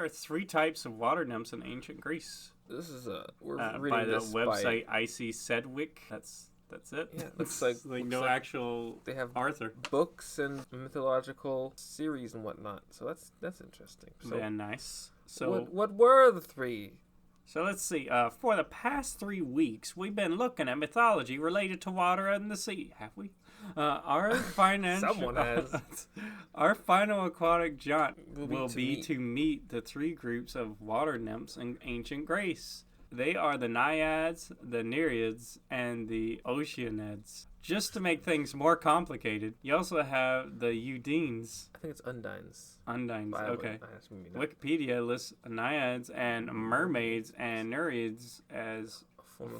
there are 3 types of water nymphs in ancient Greece. This is we're reading by the this website IC Sedgwick. That's it. Yeah, looks like no actual they have Arthur books and mythological series and whatnot. So that's interesting. So yeah, nice. So what were the 3? So let's see. For the past 3 weeks, we've been looking at mythology related to water and the sea. Have we? Someone has. Our final aquatic jaunt will be to meet the 3 groups of water nymphs in ancient Greece. They are the Naiads, the Nereids, and the Oceanids. Just to make things more complicated, you also have the undines. I think it's undines. Undines, okay. Maybe Wikipedia lists Naiads and mermaids and Nereids as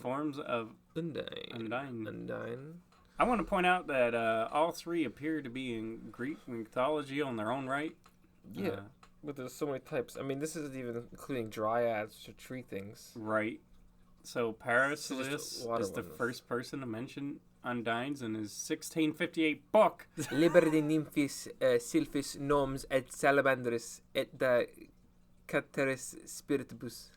forms of undine. I want to point out that all 3 appear to be in Greek mythology on their own right. Yeah, but there's so many types. I mean, this isn't even including dryads, which are tree things. Right. So Paracelsus is the first person to mention undines in his 1658 book. Liber de Nymphis, sylphis, gnomes, et salamandris, et da caeteris spiritibus.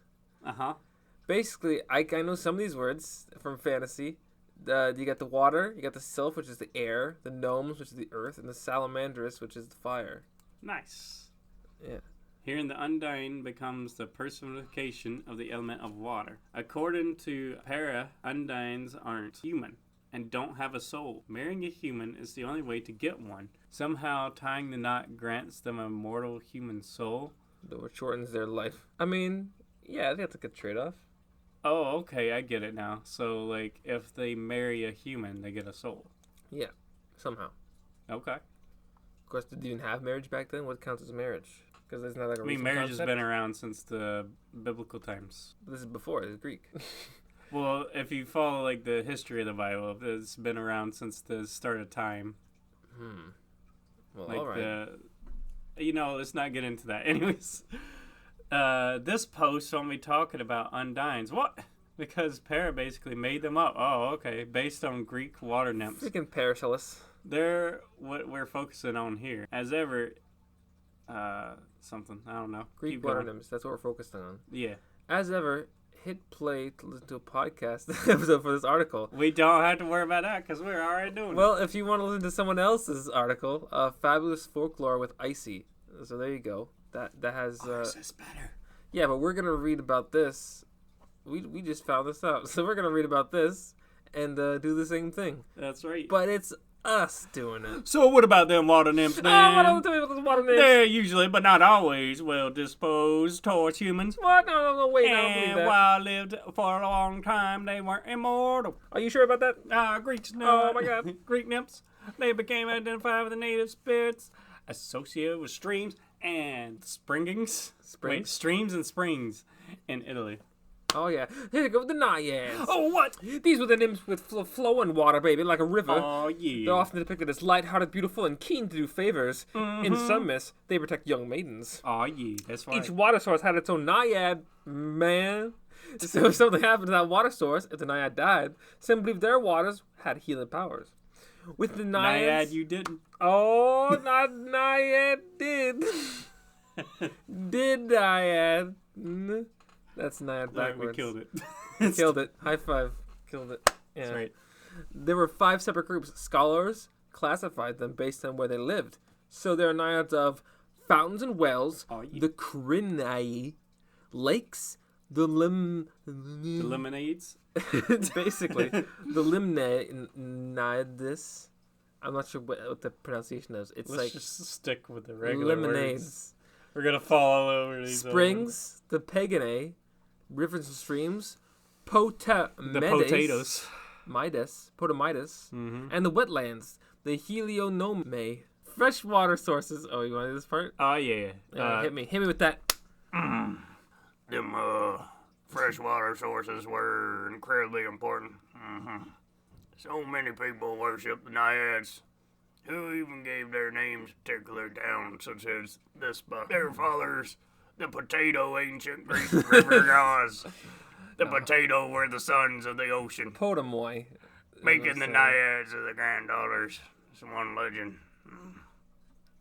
Basically, I know some of these words from fantasy. You got the water, you got the sylph, which is the air, the gnomes, which is the earth, and the salamandris, which is the fire. Nice. Yeah. Herein the undine becomes the personification of the element of water. According to Para, undines aren't human and don't have a soul. Marrying a human is the only way to get one. Somehow tying the knot grants them a mortal human soul. Though it shortens their life. I mean, yeah, I think that's a good trade-off. Oh, okay, I get it now. So, like, if they marry a human, they get a soul. Yeah, somehow. Okay. Of course, did you even have marriage back then? What counts as marriage? Because it's not like a marriage concept. has been around since the biblical times. This is before. It's Greek. Well, if you follow, like, the history of the Bible, it's been around since the start of time. Well, like all right. Let's not get into that. Anyways, this post won't be talking about undines. What? Because Para basically made them up. Oh, okay. Based on Greek water nymphs. Freaking Paracelsus. They're what we're focusing on here. As ever, something. I don't know. Greek water nymphs. That's what we're focusing on. Yeah. As ever, hit play to listen to a podcast episode for this article. We don't have to worry about that because we're already doing it. Well, if you want to listen to someone else's article, Fabulous Folklore with Icy. So there you go. That has... Ours is better. Yeah, but we're going to read about this. We just found this out. So we're going to read about this and do the same thing. That's right. But it's us doing it. So what about them water nymphs, man? What are we doing with the water nymphs? They're usually, but not always, well disposed towards humans. What? No, wait, I don't believe And that. while lived for a long time, they weren't immortal. Are you sure about that? Greeks, Oh my God. Greek nymphs, they became identified with the native spirits associated with streams and springings. Wait, streams and springs in Italy. Oh, yeah. Here you go, the Naiads. Oh, what? These were the nymphs with flowing water, baby, like a river. Oh, yeah. They're often depicted as light-hearted, beautiful, and keen to do favors. In some myths, they protect young maidens. Oh, yeah, that's right. Each water source had its own Naiad, man. So if something happened to that water source, if the Naiad died, some believed their waters had healing powers. With the Naiads... Naiad, you didn't. Oh, not Naiad did. Did Naiad. That's Naiad backwards. We killed it. Killed it. High five. Killed it. Yeah. That's right. There were 5 separate groups. Scholars classified them based on where they lived. So there are Naiads of fountains and wells, the Crinai, lakes, the lemonades? basically, the Limnaids. I'm not sure what the pronunciation is. It's Let's like just stick with the regular lemonades. Words. We're going to fall all over these. Springs, the Paganae, rivers and streams, the potatoes. Potamidus, and the wetlands, the Helionome, freshwater sources. Oh, you want to do this part? Oh, yeah. Hit me with that. Them freshwater sources were incredibly important. So many people worship the Naiads, who even gave their names particular towns, such as this by their fathers, the potato ancient Greek river gods. The potato were the sons of the ocean. Potamoi. Making the Naiads of the granddaughters. It's one legend.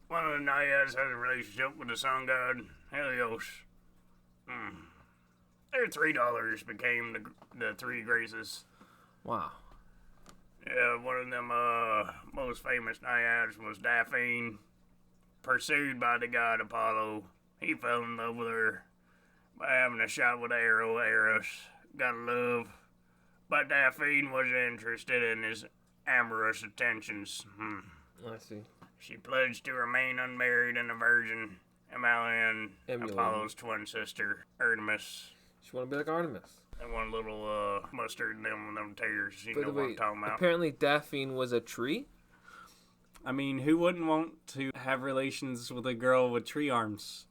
One of the Naiads has a relationship with the sun god, Helios. Their $3 became the three graces. Wow. Yeah, one of them most famous Naiads was Daphne. Pursued by the god Apollo, he fell in love with her by having a shot with arrow. Eros got love, but Daphne was interested in his amorous attentions. I see. She pledged to remain unmarried and a virgin, emulating Apollo's twin sister, Artemis. She want to be like Artemis. And one little mustard in them tears. You know what I'm talking about. Apparently Daphne was a tree? I mean, who wouldn't want to have relations with a girl with tree arms?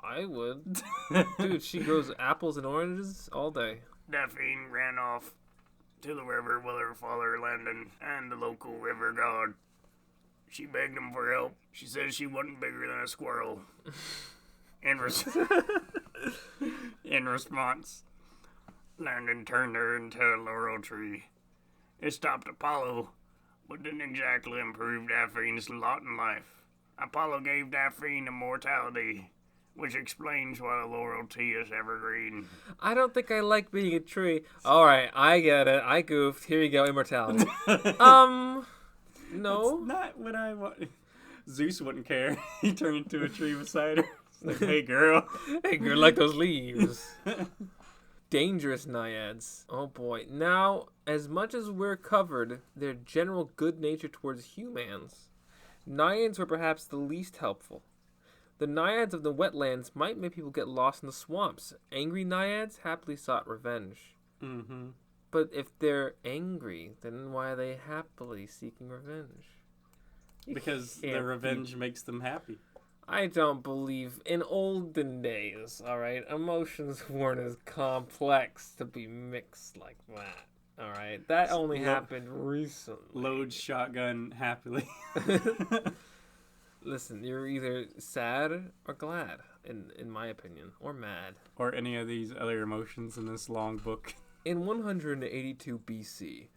I would. Dude, she grows apples and oranges all day. Daphne ran off to the river with her father Landon and the local river god. She begged him for help. She said she wasn't bigger than a squirrel. In response, Landon turned her into a laurel tree. It stopped Apollo, but didn't exactly improve Daphne's lot in life. Apollo gave Daphne immortality, which explains why the laurel tree is evergreen. I don't think I like being a tree. Alright, I get it. I goofed. Here you go, immortality. No. That's not what I want. Zeus wouldn't care. He turned into a tree beside her. It's like, hey girl. Hey girl, like those leaves. Dangerous Naiads. Oh boy. Now, as much as we're covered their general good nature towards humans, Naiads were perhaps the least helpful. The Naiads of the wetlands might make people get lost in the swamps. Angry Naiads happily sought revenge. Mm-hmm. But if they're angry, then why are they happily seeking revenge? Because the revenge makes them happy. I don't believe in olden days, alright? Emotions weren't as complex to be mixed like that, alright? That only happened recently. Load shotgun happily. Listen, you're either sad or glad, in my opinion, or mad. Or any of these other emotions in this long book. In 182 BC,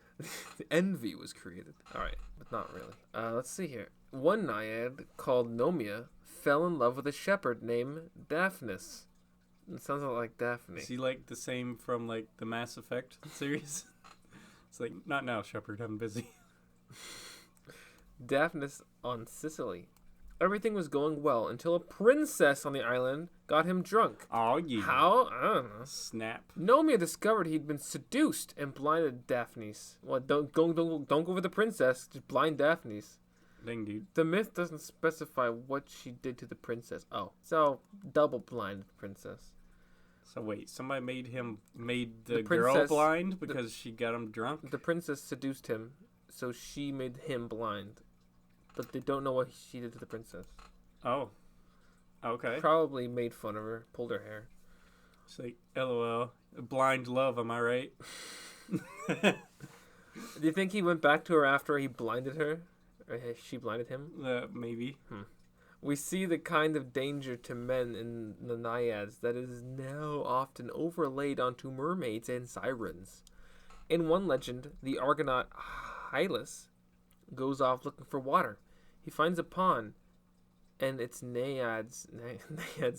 envy was created. Alright, but not really. Let's see here. One Naiad, called Nomia, fell in love with a shepherd named Daphnis. It sounds a lot like Daphne. Is he like the same from like the Mass Effect series? It's like, not now, shepherd, I'm busy. Daphnis on Sicily. Everything was going well until a princess on the island got him drunk. Oh, yeah. How? I don't know. Snap. Nomia discovered he'd been seduced and blinded Daphnis. Well, don't go for the princess. Just blind Daphnis. Dang, dude. The myth doesn't specify what she did to the princess. Oh, so double blind princess. So wait, somebody made the girl blind because she got him drunk? The princess seduced him, so she made him blind. But they don't know what she did to the princess. Oh. Okay. Probably made fun of her, pulled her hair. It's like, LOL. Blind love, am I right? Do you think he went back to her after he blinded her? Or she blinded him? Maybe. We see the kind of danger to men in the Naiads that is now often overlaid onto mermaids and sirens. In one legend, the Argonaut Hylas goes off looking for water. He finds a pond, and its Naiads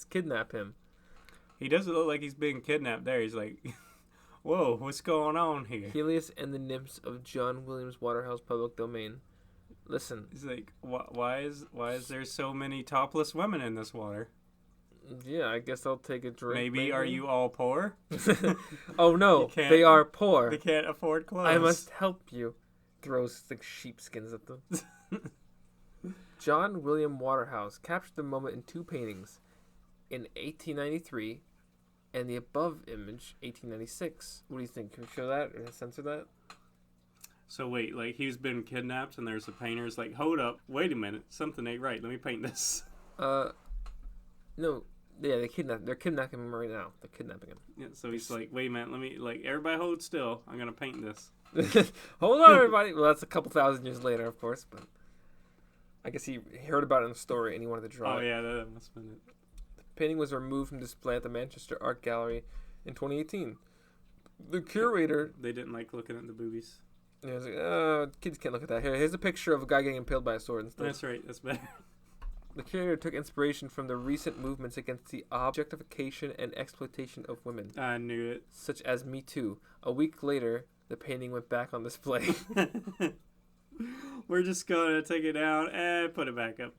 kidnap him. He doesn't look like he's being kidnapped there. He's like, whoa, what's going on here? Helios and the nymphs of John Williams Waterhouse public domain. Listen. He's like, why is there so many topless women in this water? Yeah, I guess I'll take a drink. Maybe. Are you all poor? Oh no, they are poor. They can't afford clothes. I must help you. Throws the sheepskins at them. John William Waterhouse captured the moment in two paintings, in 1893, and the above image, 1896. What do you think? Can we show that or censor that? So wait, like he's been kidnapped, and there's a painter's like, hold up, wait a minute, something ain't right. Let me paint this. No, yeah, they're kidnapping him right now. They're kidnapping him. Yeah, so he's like, wait a minute, let me everybody hold still. I'm gonna paint this. Hold on, everybody. Well, that's a couple thousand years later, of course, but I guess he heard about it in the story and he wanted to draw it. Oh yeah, that must have been it. The painting was removed from display at the Manchester Art Gallery in 2018. The curator... They didn't like looking at the boobies. Yeah, I was like, kids can't look at that. Here's a picture of a guy getting impaled by a sword instead. That's right, that's better. The curator took inspiration from the recent movements against the objectification and exploitation of women. I knew it. Such as Me Too. A week later, the painting went back on display. We're just going to take it down and put it back up.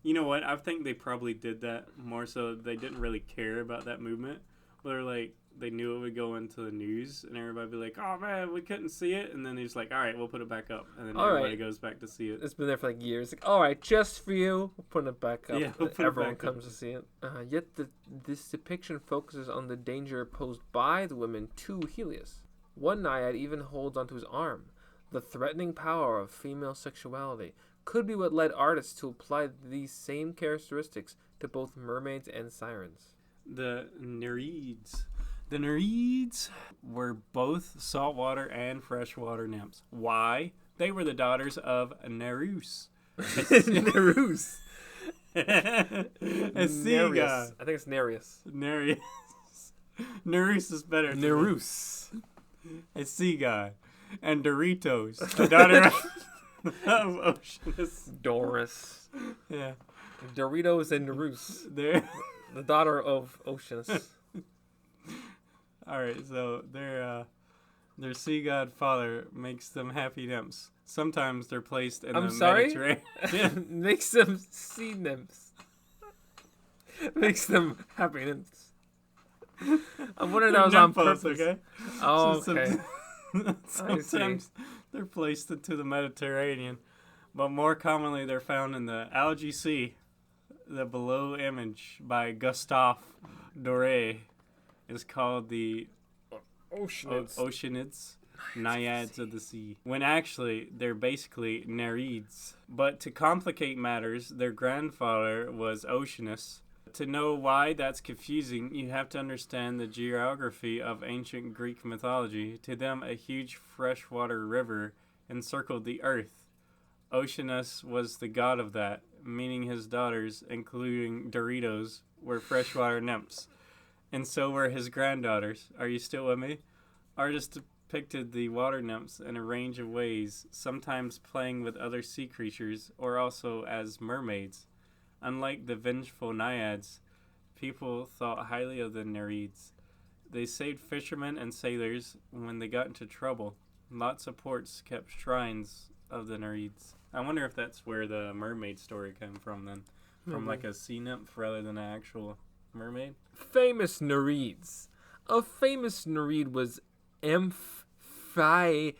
You know what? I think they probably did that more so they didn't really care about that movement. But they're like, they knew it would go into the news and everybody would be like, oh man, we couldn't see it. And then they're just like, all right, we'll put it back up. And then everybody goes back to see it. It's been there for like years. Like, all right, just for you, we're putting it back up. Yeah, we'll put everyone it back comes to see it. Yet this depiction focuses on the danger posed by the women to Helios. One naiad even holds onto his arm. The threatening power of female sexuality could be what led artists to apply these same characteristics to both mermaids and sirens. The Nereids. The Nereids were both saltwater and freshwater nymphs. Why? They were the daughters of Nereus. Nereus. A sea god. I think it's Nereus. Nereus. Nereus is better. Nereus. A sea god. And Doritos, the daughter of Oceanids. Doris. Yeah. Doritos and Nereus. They're the daughter of Oceanus. Alright, so their sea god father makes them happy nymphs. Sometimes they're placed in the Mediterranean. Makes them sea nymphs. Makes them happy nymphs. I'm wondering that was on purpose. Okay? Oh, okay. Sometimes they're placed into the Mediterranean, but more commonly they're found in the Algae Sea. The below image by Gustave Doré is called the Oceanids, Naiads of the sea, when actually they're basically Nereids. But to complicate matters, their grandfather was Oceanus. To know why that's confusing, you have to understand the geography of ancient Greek mythology. To them, a huge freshwater river encircled the earth. Oceanus was the god of that, meaning his daughters, including Doritos, were freshwater nymphs. And so were his granddaughters. Are you still with me? Artists depicted the water nymphs in a range of ways, sometimes playing with other sea creatures, or also as mermaids. Unlike the vengeful Naiads, people thought highly of the Nereids. They saved fishermen and sailors when they got into trouble. Lots of ports kept shrines of the Nereids. I wonder if that's where the mermaid story came from then. From like a sea nymph rather than an actual mermaid. Famous Nereids. A famous Nereid was Amphitrite.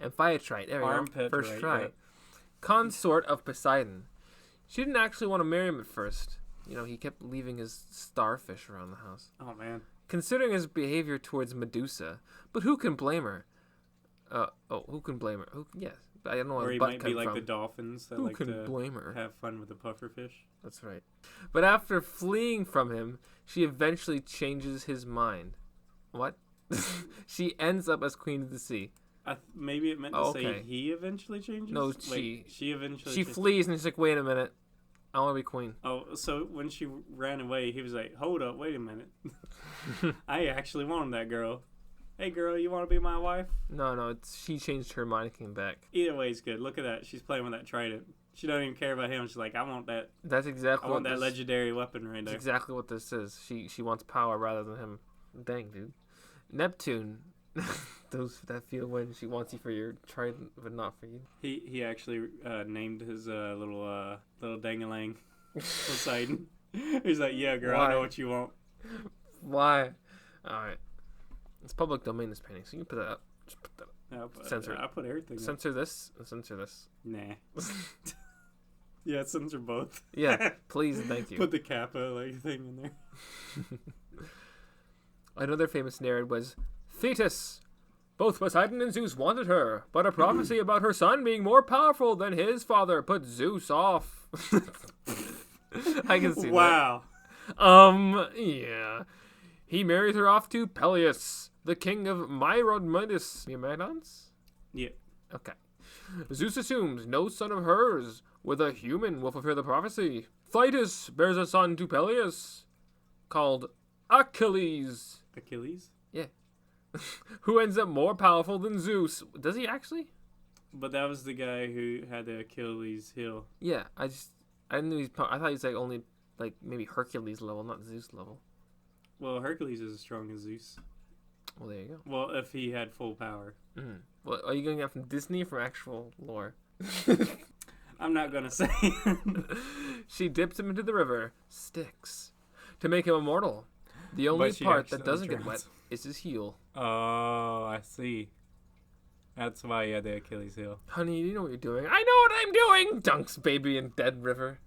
Amphitrite. There we go. First try. Yeah. Consort of Poseidon. She didn't actually want to marry him at first. You know, he kept leaving his starfish around the house. Oh, man. Considering his behavior towards Medusa. But who can blame her? Who can blame her? Yes. I don't know where he butt might be like from. the dolphins that who like can to blame her? Have fun with the pufferfish. That's right. But after fleeing from him, she eventually changes his mind. What? She ends up as queen of the sea. Maybe it meant to say he eventually changes? No, she eventually She flees and he's like, wait a minute. I want to be queen. Oh, so when she ran away, he was like, hold up, wait a minute. I actually wanted that girl. Hey, girl, you want to be my wife? No, she changed her mind and came back. Either way is good. Look at that. She's playing with that trident. She don't even care about him. She's like, I want that. That's exactly. I want that legendary weapon right there. That's exactly what this is. She wants power rather than him. Dang, dude. Neptune. That feel when she wants you for your trident, but not for you. He actually named his little dangalang Poseidon. He's like, yeah, girl, I know what you want. Why? All right. It's public domain, this painting, so you can put that up. Just put that up. Censor it. I put everything Censor this and censor this. Nah. Yeah, censor both. Yeah, please and thank you. Put the kappa thing in there. Another famous Nereid was Thetis. Both Poseidon and Zeus wanted her, but a prophecy about her son being more powerful than his father put Zeus off. I can see that. Wow. Yeah. He married her off to Peleus, the king of Myrmidons? Yeah. Okay. Zeus assumes no son of hers with a human will fulfill the prophecy. Thetis bears a son to Peleus called Achilles. Achilles? Yeah. Who ends up more powerful than Zeus. Does he actually? But that was the guy who had the Achilles heel. Yeah, I didn't know I thought he was like only like maybe Hercules level, not Zeus level. Well, Hercules is as strong as Zeus. Well, there you go. Well, if he had full power. Mm-hmm. Well, are you going out from Disney or from actual lore? I'm not gonna say. She dips him into the river, Styx, to make him immortal. The only part that doesn't get wet is his heel. Oh, I see. That's why he had the Achilles heel. Honey, you know what you're doing. I know what I'm doing! Dunks baby in dead river.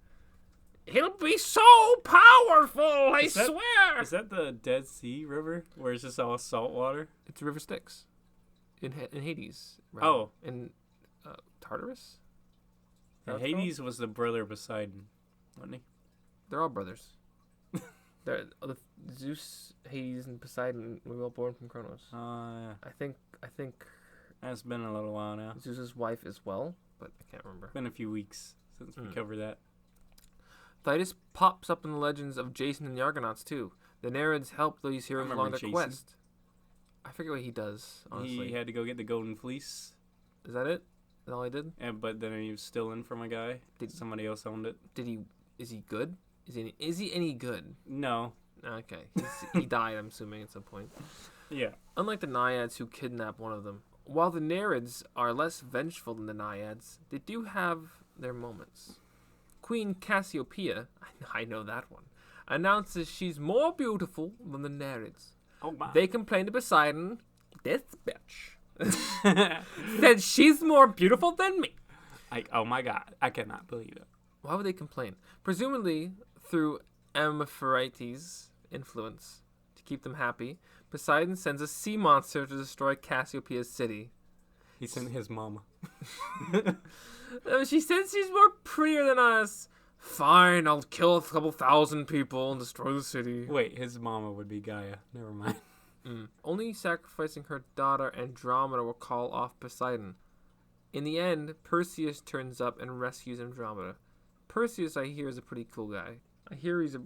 He'll be so powerful, I swear! Is that the Dead Sea River? Where it's just all salt water? It's River Styx. In Hades. Right? Oh. In Tartarus? Yeah, Hades was the brother of Poseidon, wasn't he? They're all brothers. They're Zeus, Hades, and Poseidon were all born from Kronos. Yeah. I think that's been a little while now. Zeus's wife as well, but I can't remember. It's been a few weeks since we covered that. Thetis pops up in the legends of Jason and the Argonauts too. The Nereids help these heroes along their quest. I forget what he does, honestly. He had to go get the golden fleece. Is that it? Is that all he did? Yeah, but then he was stolen from a guy. Somebody else owned it. Is he good? Is he any good? No. Okay. He died, I'm assuming, at some point. Yeah. Unlike the Naiads who kidnap one of them, while the Nereids are less vengeful than the Naiads, they do have their moments. Queen Cassiopeia, I know that one, announces she's more beautiful than the Nereids. Oh my. They complain to Poseidon, this bitch said she's more beautiful than me. Oh my god, I cannot believe it. Why would they complain? Presumably through Amphitrite's influence. To keep them happy, Poseidon sends a sea monster to destroy Cassiopeia's city. He sent his mama. She says she's more prettier than us. Fine, I'll kill a couple thousand people and destroy the city. Wait, his mama would be Gaia. Never mind. Only sacrificing her daughter Andromeda will call off Poseidon. In the end, Perseus turns up and rescues Andromeda. Perseus, I hear, is a pretty cool guy. I hear he's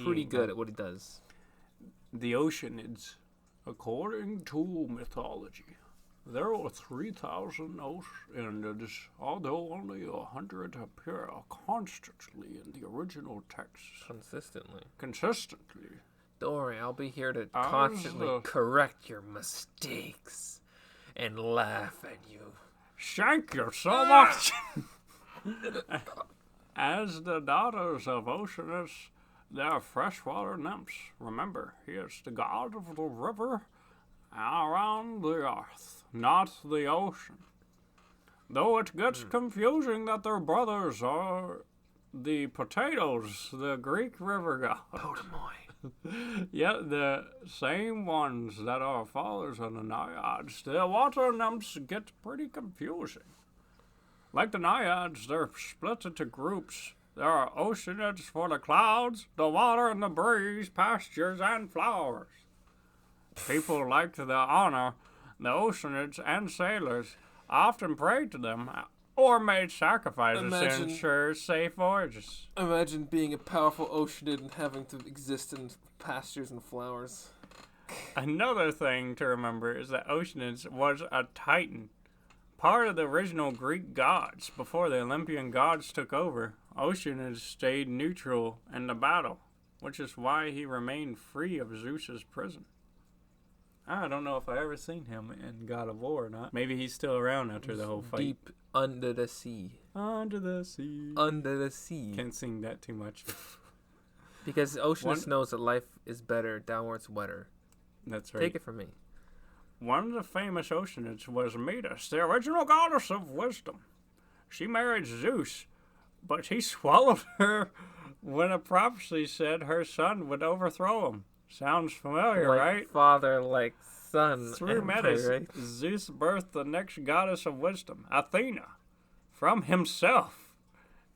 pretty good at what he does. The Oceanids, according to mythology, there are 3,000 Oceanids, although only 100 appear constantly in the original text. Consistently. Don't worry, I'll be here to constantly correct your mistakes and laugh at you. Thank you so much! As the daughters of Oceanus, they are freshwater nymphs. Remember, he is the god of the river around the earth, not the ocean. Though it gets confusing that their brothers are the potatoes, the Greek river gods. Potamoy. Yet the same ones that are fathers of the Naiads, the water nymphs get pretty confusing. Like the Naiads, they're split into groups. There are Oceanids for the clouds, the water and the breeze, pastures and flowers. People like to honor the Oceanids and sailors, often prayed to them, or made sacrifices to ensure safe voyages. Imagine being a powerful Oceanid and having to exist in pastures and flowers. Another thing to remember is that Oceanids was a titan. Part of the original Greek gods before the Olympian gods took over. Oceanids stayed neutral in the battle, which is why he remained free of Zeus's prison. I don't know if I ever seen him in God of War or not. Maybe he's still around after the whole fight. Deep under the sea. Under the sea. Under the sea. Can't sing that too much. Because Oceanus knows that life is better down where it's wetter. That's right. Take it from me. One of the famous Oceanids was Metis, the original goddess of wisdom. She married Zeus, but he swallowed her when a prophecy said her son would overthrow him. Sounds familiar, like right? Father, like son. Through Metis, right? Zeus birthed the next goddess of wisdom, Athena, from himself.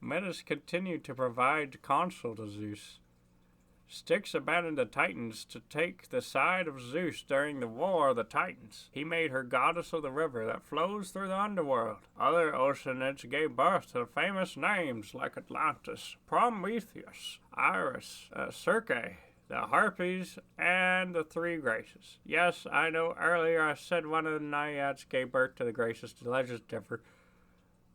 Metis continued to provide counsel to Zeus. Styx abandoned the Titans to take the side of Zeus during the War of the Titans. He made her goddess of the river that flows through the underworld. Other Oceanids gave birth to famous names like Atlantis, Prometheus, Iris, Circe, the Harpies, and the Three Graces. Yes, I know earlier I said one of the Naiads gave birth to the Graces. The legends differ.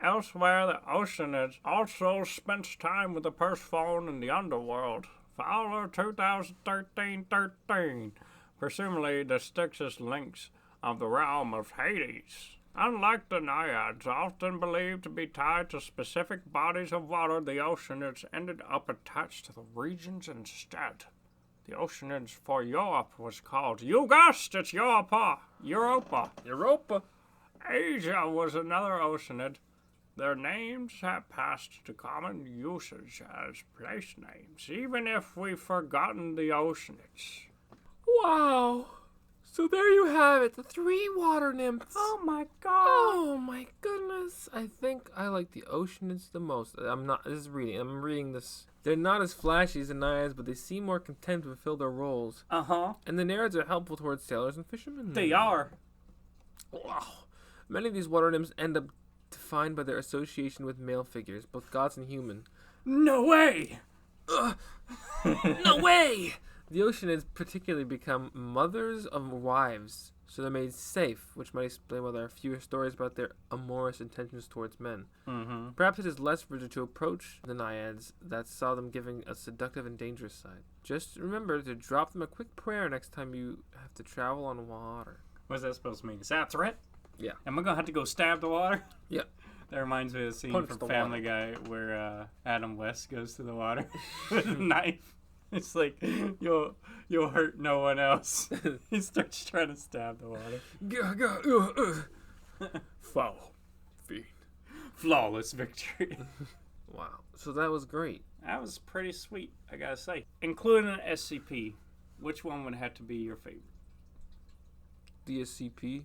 Elsewhere, the Oceanids also spent time with the Persephone in the underworld. Fowler 2013, presumably the Styx's links of the realm of Hades. Unlike the Naiads, often believed to be tied to specific bodies of water, the Oceanids ended up attached to the regions instead. The Oceanids for Europe was called, you guessed, it's Europa. Asia was another Oceanid. Their names have passed to common usage as place names, even if we've forgotten the Oceanids. Wow. So there you have it, the 3 water nymphs. Oh my god. Oh my goodness. I think I like the Oceanids the most. I'm reading this. They're not as flashy as the Naiads, but they seem more content to fulfill their roles. Uh-huh. And the Nereids are helpful towards sailors and fishermen. They are. Wow. Many of these water nymphs end up defined by their association with male figures, both gods and human. No way! No way! The Oceanids particularly become mothers of wives, so they're made safe, which might explain why there are fewer stories about their amorous intentions towards men. Mm-hmm. Perhaps it is less rigid to approach the Naiads that saw them giving a seductive and dangerous side. Just remember to drop them a quick prayer next time you have to travel on water. What's that supposed to mean? Is that a threat? Yeah. Am I going to have to go stab the water? Yeah. That reminds me of the scene Punch from the Family Guy where Adam West goes to the water with a knife. It's like, you'll hurt no one else. He starts trying to stab the water. Foul. Fiend. Flawless victory. Wow. So that was great. That was pretty sweet, I gotta say. Including an SCP, which one would have to be your favorite? The SCP?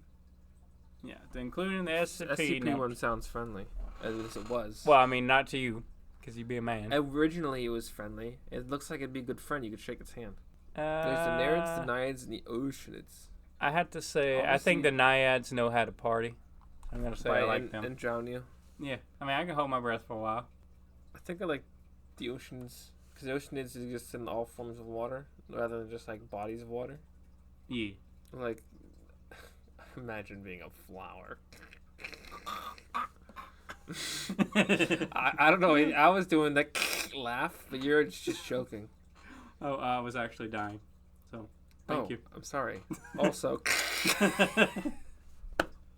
Yeah, including the SCP. SCP one sounds friendly, at least it was. Well, I mean, not to you, because you'd be a man. Originally, it was friendly. It looks like it'd be a good friend. You could shake its hand. There's the Nereids, the Naiads, and the Oceanids. I had to say, Obviously, I think the Naiads know how to party. I'm gonna say I like them. And drown you. Yeah, I mean, I can hold my breath for a while. I think I like the Oceans, because the Oceanids exist in all forms of water, rather than just like bodies of water. Yeah. Like, imagine being a flower. I don't know. I was doing the laugh, but you're just joking. Oh, I was actually dying. So, thank you. I'm sorry. Also,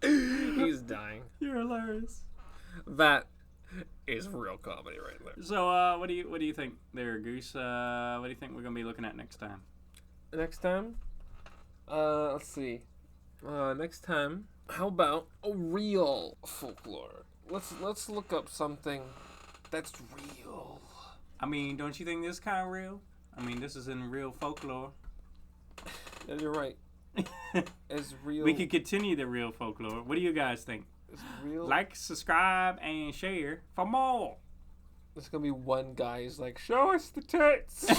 he's dying. You're hilarious. That is real comedy right there. So, what do you think there, Goose? What do you think we're gonna be looking at next time? Next time, let's see. Next time, how about a real folklore? Let's look up something that's real. I mean, don't you think this is kind of real? I mean, this is in real folklore. Yeah, you're right. It's real. We could continue the real folklore. What do you guys think? It's real. Like, subscribe, and share for more. There's gonna be one guy who's like, show us the tits.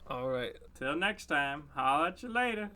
All right. Till next time. Holla at you later.